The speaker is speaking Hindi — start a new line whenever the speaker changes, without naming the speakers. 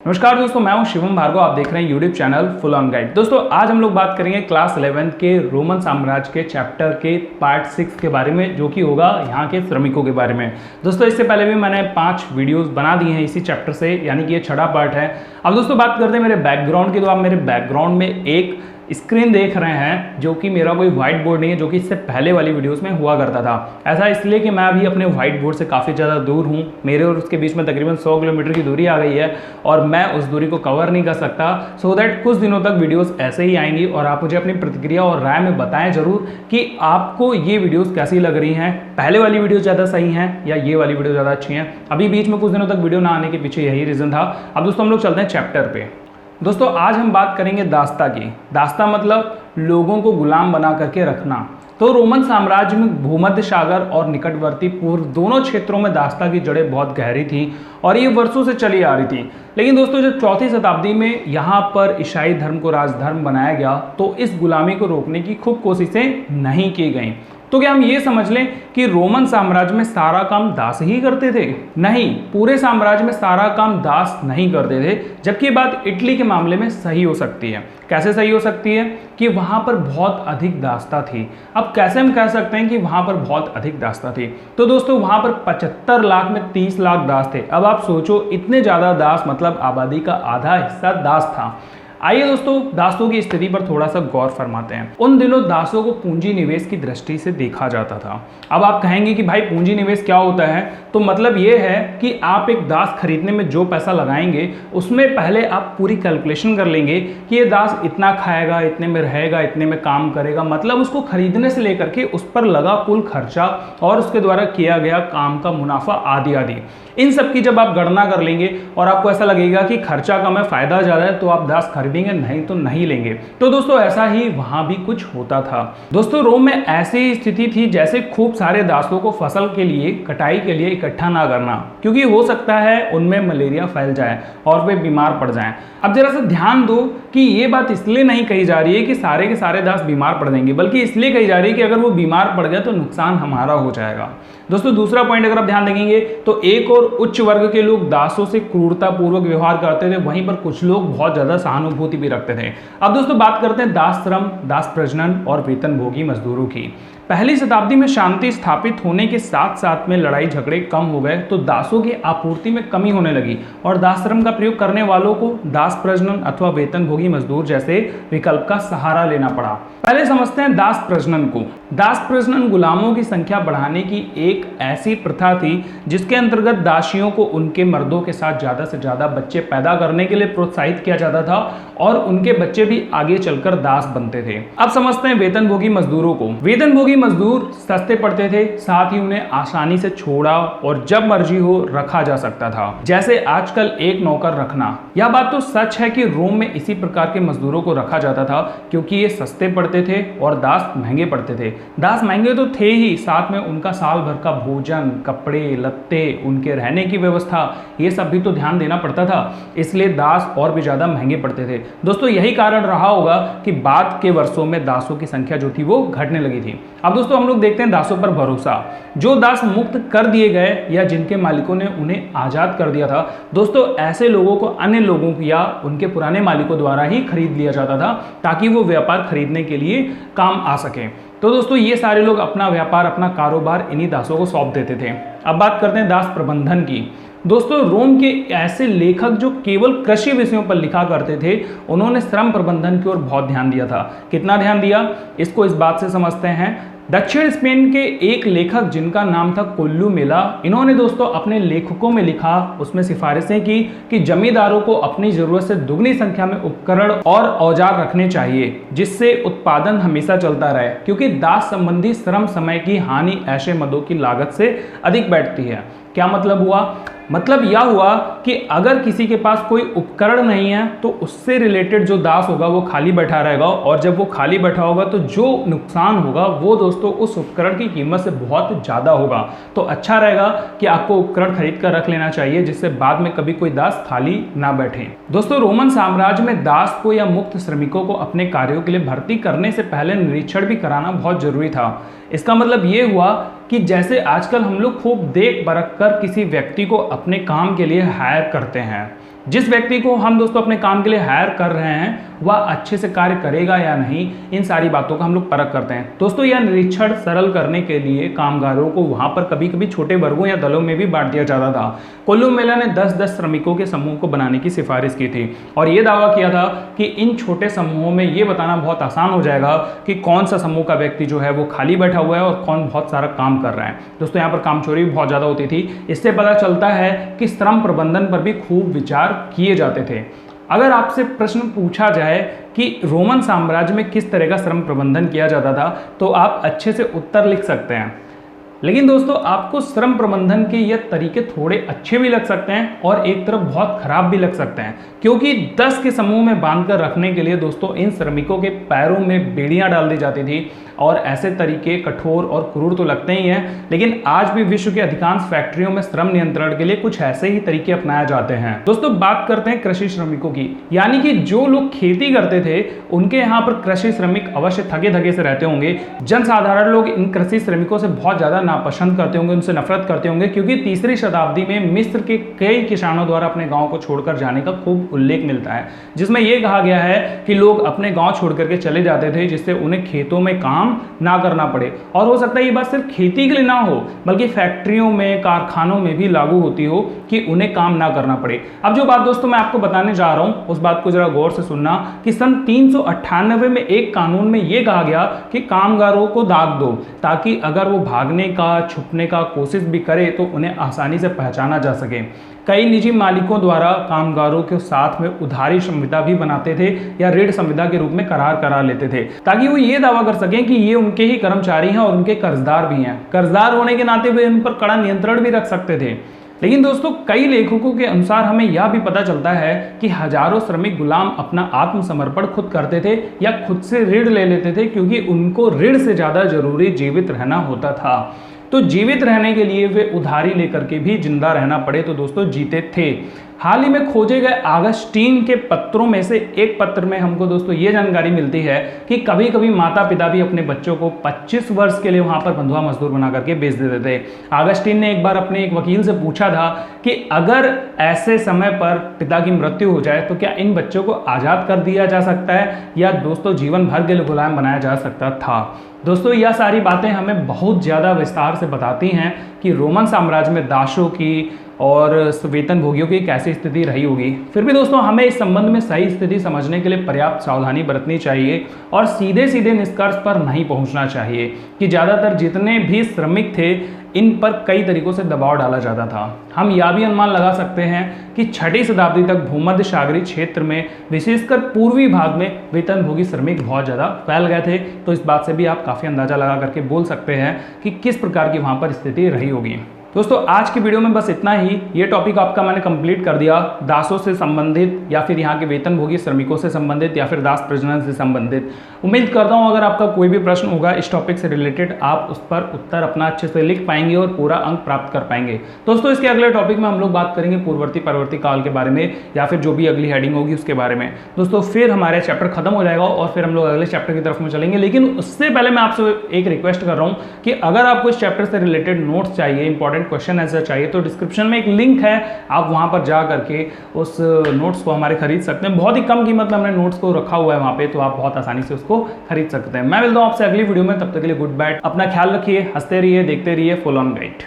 नमस्कार दोस्तों, मैं हूं शिवम भार्गव। आप देख रहे हैं YouTube channel full on guide. दोस्तों आज हम लोग बात करेंगे क्लास 11 के रोमन साम्राज्य के चैप्टर के पार्ट 6 के बारे में, जो कि होगा यहाँ के श्रमिकों के बारे में। दोस्तों इससे पहले भी मैंने 5 वीडियोस बना दिए हैं इसी चैप्टर से, यानी कि ये 6वां पार्ट है। अब दोस्तों बात करते हैं मेरे बैकग्राउंड की, तो आप मेरे बैकग्राउंड में एक स्क्रीन देख रहे हैं जो कि मेरा कोई व्हाइट बोर्ड नहीं है, जो कि इससे पहले वाली वीडियोस में हुआ करता था। ऐसा इसलिए कि मैं अभी अपने व्हाइट बोर्ड से काफ़ी ज़्यादा दूर हूँ। मेरे और उसके बीच में तकरीबन 100 किलोमीटर की दूरी आ गई है और मैं उस दूरी को कवर नहीं कर सकता। सो दैट कुछ दिनों तक वीडियोस ऐसे ही आएंगी और आप मुझे अपनी प्रतिक्रिया और राय में बताएं जरूर कि आपको ये वीडियोस कैसी लग रही हैं। पहले वाली वीडियो ज़्यादा सही हैं या ये वाली वीडियो ज़्यादा अच्छी हैं। अभी बीच में कुछ दिनों तक वीडियो ना आने के पीछे यही रीज़न था। अब दोस्तों हम लोग चलते हैं चैप्टर पे। दोस्तों आज हम बात करेंगे दास्ता की। दास्ता मतलब लोगों को गुलाम बना करके रखना। तो रोमन साम्राज्य में भूमध्य सागर और निकटवर्ती पूर्व दोनों क्षेत्रों में दास्ता की जड़ें बहुत गहरी थी और ये वर्षों से चली आ रही थी। लेकिन दोस्तों जब 4वीं शताब्दी में यहाँ पर ईसाई धर्म को राजधर्म बनाया गया तो इस गुलामी को रोकने की खूब कोशिशें नहीं की गईं। तो क्या हम ये समझ लें कि रोमन साम्राज्य में सारा काम दास ही करते थे? नहीं, पूरे साम्राज्य में सारा काम दास नहीं करते थे। जबकि ये बात इटली के मामले में सही हो सकती है। कैसे सही हो सकती है? कि वहाँ पर बहुत अधिक दास्ता थी। अब कैसे हम कह सकते हैं कि वहाँ पर बहुत अधिक दास्ता थी? तो दोस्तों वहाँ पर 75 लाख में 30 लाख दास थे। अब आप सोचो, इतने ज़्यादा दास मतलब आबादी का आधा हिस्सा दास था। आइए दोस्तों दासों की स्थिति पर थोड़ा सा गौर फरमाते हैं। उन दिनों दासों को पूंजी निवेश की दृष्टि से देखा जाता था। अब आप कहेंगे कि भाई पूंजी निवेश क्या होता है? तो मतलब ये है कि आप एक दास खरीदने में जो पैसा लगाएंगे उसमें पहले आप पूरी कैलकुलेशन कर लेंगे कि ये दास इतना खाएगा, इतने में रहेगा, इतने में काम करेगा। मतलब उसको खरीदने से लेकर के उस पर लगा कुल खर्चा और उसके द्वारा किया गया काम का मुनाफा आदि आदि, इन सब की जब आप गणना कर लेंगे और आपको ऐसा लगेगा कि खर्चा कम है, फायदा ज़्यादा है, तो आप दास खरीदेंगे, नहीं तो नहीं लेंगे। तो दोस्तों ऐसा ही वहां भी कुछ होता था। दोस्तों रोम में ऐसी स्थिति थी जैसे खूब सारे दासों को फसल के लिए, कटाई के लिए इकट्ठा ना करना, क्योंकि हो सकता है उनमें मलेरिया फैल जाए और वे बीमार पड़ जाएं। अब जरा सा ध्यान दो कि ये बात इसलिए नहीं कही जा रही है कि सारे के सारे दास बीमार पड़ जाएंगे, बल्कि इसलिए कही जा रही है कि अगर वो बीमार पड़ गए तो नुकसान हमारा हो जाएगा। दोस्तों दूसरा पॉइंट अगर आप ध्यान देंगे तो एक और उच्च वर्ग के लोग दासों से क्रूरतापूर्वक व्यवहार करते थे, वहीं पर कुछ लोग बहुत ज्यादा सहानुभूति भी रखते थे। अब दोस्तों बात करते हैं दास श्रम, दास प्रजनन और वेतनभोगी मजदूरों की। पहली शताब्दी में शांति स्थापित होने के साथ साथ में लड़ाई झगड़े कम हो गए तो दासों की आपूर्ति में कमी होने लगी और दास श्रम का प्रयोग करने वालों को दास प्रजनन अथवा वेतनभोगी मजदूर जैसे विकल्प का सहारा लेना पड़ा। पहले समझते हैं दास प्रजनन को। दास प्रजनन गुलामों की संख्या बढ़ाने की एक ऐसी प्रथा थी जिसके अंतर्गत दासियों को उनके मर्दों के साथ ज्यादा से ज्यादा बच्चे पैदा करने के लिए प्रोत्साहित किया जाता था और उनके बच्चे भी आगे चलकर दास बनते थे। अब समझते हैं वेतनभोगी मजदूरों को। वेतनभोगी मजदूर सस्ते पड़ते थे, साथ ही उन्हें आसानी से छोड़ा और जब मर्जी हो रखा जा सकता था, जैसे आजकल एक नौकर रखना। यह बात तो सच है कि रोम में इसी प्रकार के मजदूरों को रखा जाता था क्योंकि ये सस्ते पड़ते थे और दास महंगे पड़ते थे। दास महंगे तो थे ही, साथ में उनका साल भर का भोजन, कपड़े लत्ते, उनके रहने की व्यवस्था, ये सब भी तो ध्यान देना पड़ता था, इसलिए दास और भी ज्यादा महंगे पड़ते थे। दोस्तों यही कारण रहा होगा कि बाद के वर्षों में दासों की संख्या जो थी वो घटने लगी थी। अब दोस्तों हम लोग देखते हैं दासों पर भरोसा। जो दास मुक्त कर दिए गए या जिनके मालिकों ने उन्हें आजाद कर दिया था, दोस्तों ऐसे लोगों को अन्य लोगों या उनके पुराने मालिकों द्वारा ही खरीद लिया जाता था ताकि वो व्यापार खरीदने के लिए काम आ सके। तो दोस्तों ये सारे लोग अपना व्यापार, अपना कारोबार इन्हीं दासों को सौंप देते थे। अब बात करते हैं दास प्रबंधन की। दोस्तों रोम के ऐसे लेखक जो केवल कृषि विषयों पर लिखा करते थे, उन्होंने श्रम प्रबंधन की ओर बहुत ध्यान दिया था। कितना ध्यान दिया इसको इस बात से समझते हैं। दक्षिण स्पेन के एक लेखक जिनका नाम था कोल्लुमेला, इन्होंने दोस्तों अपने लेखकों में लिखा, उसमें सिफारिशें की कि जमींदारों को अपनी जरूरत से दुगनी संख्या में उपकरण और औजार रखने चाहिए जिससे उत्पादन हमेशा चलता रहे, क्योंकि दास संबंधी श्रम समय की हानि ऐसे मदों की लागत से अधिक बैठती है। क्या मतलब हुआ? मतलब यह हुआ कि अगर किसी के पास कोई उपकरण नहीं है तो उससे रिलेटेड जो दास होगा वो खाली बैठा रहेगा और जब वो खाली बैठा होगा तो जो नुकसान होगा वो दोस्तों उस उपकरण की कीमत से बहुत ज़्यादा होगा। तो अच्छा रहेगा कि आपको उपकरण खरीद कर रख लेना चाहिए जिससे बाद में कभी कोई दास खाली ना बैठे। दोस्तों रोमन साम्राज्य में दास को या मुक्त श्रमिकों को अपने कार्यों के लिए भर्ती करने से पहले निरीक्षण भी कराना बहुत जरूरी था। इसका मतलब ये हुआ कि जैसे आजकल हम लोग खूब देख परख कर किसी व्यक्ति को अपने काम के लिए हायर करते हैं, जिस व्यक्ति को हम दोस्तों अपने काम के लिए हायर कर रहे हैं वह अच्छे से कार्य करेगा या नहीं, इन सारी बातों का हम लोग परख करते हैं। दोस्तों यह निरीक्षण सरल करने के लिए कामगारों को वहां पर कभी कभी छोटे वर्गों या दलों में भी बांट दिया जाता था। कुल्लू मेला ने 10-10 श्रमिकों के समूह को बनाने की सिफारिश की थी और यह दावा किया था कि इन छोटे समूहों में यह बताना बहुत आसान हो जाएगा कि कौन सा समूह का व्यक्ति जो है वो खाली बैठा हुआ है और कौन बहुत सारा काम कर रहा है। दोस्तों यहाँ पर कामचोरी भी बहुत ज़्यादा होती थी। इससे पता चलता है कि श्रम प्रबंधन पर भी खूब विचार किए जाते थे। अगर आपसे प्रश्न पूछा जाए कि रोमन साम्राज्य में किस तरह का श्रम प्रबंधन किया जाता था तो आप अच्छे से उत्तर लिख सकते हैं, लेकिन दोस्तों आपको श्रम प्रबंधन के ये तरीके थोड़े अच्छे भी लग सकते हैं और एक तरफ बहुत खराब भी लग सकते हैं, क्योंकि 10 के समूह में बांधकर रखने के लिए दोस्तों इन श्रमिकों के पैरों में बेड़ियां डाल दी जाती थी और ऐसे तरीके कठोर और क्रूर तो लगते ही हैं, लेकिन आज भी विश्व के अधिकांश फैक्ट्रियों में श्रम नियंत्रण के लिए कुछ ऐसे ही तरीके अपनाए जाते हैं। दोस्तों बात करते हैं कृषि श्रमिकों की, यानी कि जो लोग खेती करते थे उनके यहाँ पर कृषि श्रमिक अवश्य थके थके से रहते होंगे। जनसाधारण लोग इन कृषि श्रमिकों से बहुत ज्यादा नापसंद करते होंगे, उनसे नफरत करते होंगे, क्योंकि तीसरी शताब्दी में मिस्र के कई किसानों द्वारा अपने गांव को छोड़कर जाने का खूब उल्लेख मिलता है, जिसमें यह कहा गया है कि लोग अपने गांव छोड़ करके चले जाते थे जिससे उन्हें खेतों में काम ना करना पड़े। और हो सकता है ये बात सिर्फ खेती के लिए ना हो बल्कि फैक्ट्रियों में कारखानों में भी लागू होती हो कि उन्हें काम ना करना पड़े। अब जो बात दोस्तों मैं आपको बताने जा रहा हूं उस बात को जरा गौर से सुनना कि सन 398 में एक कानून में यह कहा गया कि कामगारों को दाग दो ताकि अगर वो भागने का छुपने का कोशिश भी करे तो उन्हें आसानी से पहचाना जा सके। कई निजी मालिकों द्वारा कामगारों के साथ में उधारी संविदा भी बनाते थे या ऋण संविदा के रूप में करार करा लेते थे ताकि वो ये दावा कर सकें कि ये उनके ही कर्मचारी हैं और उनके कर्जदार भी हैं। कर्जदार होने के नाते वे उन पर कड़ा नियंत्रण भी रख सकते थे। लेकिन दोस्तों कई लेखकों के अनुसार हमें यह भी पता चलता है कि हजारों श्रमिक गुलाम अपना आत्मसमर्पण खुद करते थे या खुद से ऋण ले लेते थे, क्योंकि उनको ऋण से ज्यादा जरूरी जीवित रहना होता था। तो जीवित रहने के लिए वे उधारी लेकर के भी जिंदा रहना पड़े तो दोस्तों जीते थे। हाल ही में खोजे गए आगस्टीन के पत्रों में से एक पत्र में हमको दोस्तों ये जानकारी मिलती है कि कभी कभी माता पिता भी अपने बच्चों को 25 वर्ष के लिए वहां पर बंधुआ मजदूर बना करके बेच देते थे। आगस्टीन ने एक बार अपने एक वकील से पूछा था कि अगर ऐसे समय पर पिता की मृत्यु हो जाए तो क्या इन बच्चों को आज़ाद कर दिया जा सकता है या दोस्तों जीवन भर के लिए गुलाम बनाया जा सकता था। दोस्तों यह सारी बातें हमें बहुत ज़्यादा विस्तार से बताती हैं कि रोमन साम्राज्य में दासों की और वेतन भोगियों की कैसी स्थिति रही होगी। फिर भी दोस्तों हमें इस संबंध में सही स्थिति समझने के लिए पर्याप्त सावधानी बरतनी चाहिए और सीधे सीधे निष्कर्ष पर नहीं पहुंचना चाहिए कि ज़्यादातर जितने भी श्रमिक थे इन पर कई तरीकों से दबाव डाला जाता था। हम यह भी अनुमान लगा सकते हैं कि 6वीं शताब्दी तक भूमध्य सागरीय क्षेत्र में विशेषकर पूर्वी भाग में वेतन भोगी श्रमिक बहुत ज़्यादा फैल गए थे। तो इस बात से भी आप काफ़ी अंदाजा लगा करके बोल सकते हैं कि किस प्रकार की वहाँ पर स्थिति रही होगी। दोस्तों आज की वीडियो में बस इतना ही। ये टॉपिक आपका मैंने कंप्लीट कर दिया, दासों से संबंधित या फिर यहाँ के वेतनभोगी श्रमिकों से संबंधित या फिर दास प्रजनन से संबंधित। उम्मीद करता हूँ अगर आपका कोई भी प्रश्न होगा इस टॉपिक से रिलेटेड आप उस पर उत्तर अपना अच्छे से लिख पाएंगे और पूरा अंक प्राप्त कर पाएंगे। दोस्तों इसके अगले टॉपिक में हम लोग बात करेंगे पूर्ववर्ती परवर्ती काल के बारे में या फिर जो भी अगली हेडिंग होगी उसके बारे में। दोस्तों फिर हमारे चैप्टर खत्म हो जाएगा और फिर हम लोग अगले चैप्टर की तरफ में चलेंगे। लेकिन उससे पहले मैं आपसे एक रिक्वेस्ट कर रहा हूँ कि अगर आपको इस चैप्टर से रिलेटेड नोट्स चाहिए, इंपॉर्टेंट क्वेश्चन आंसर चाहिए तो डिस्क्रिप्शन में एक लिंक है, आप वहां पर जा करके उस नोट्स को हमारे खरीद सकते हैं। बहुत ही कम कीमत में हमने नोट्स को रखा हुआ है वहां पे, तो आप बहुत आसानी से उसको खरीद सकते हैं। मैं मिलता हूं आपसे अगली वीडियो में, तब तक के लिए गुड बाय, अपना ख्याल रखिए, हंसते रहिए, देखते रहिए फुल ऑन गाइड।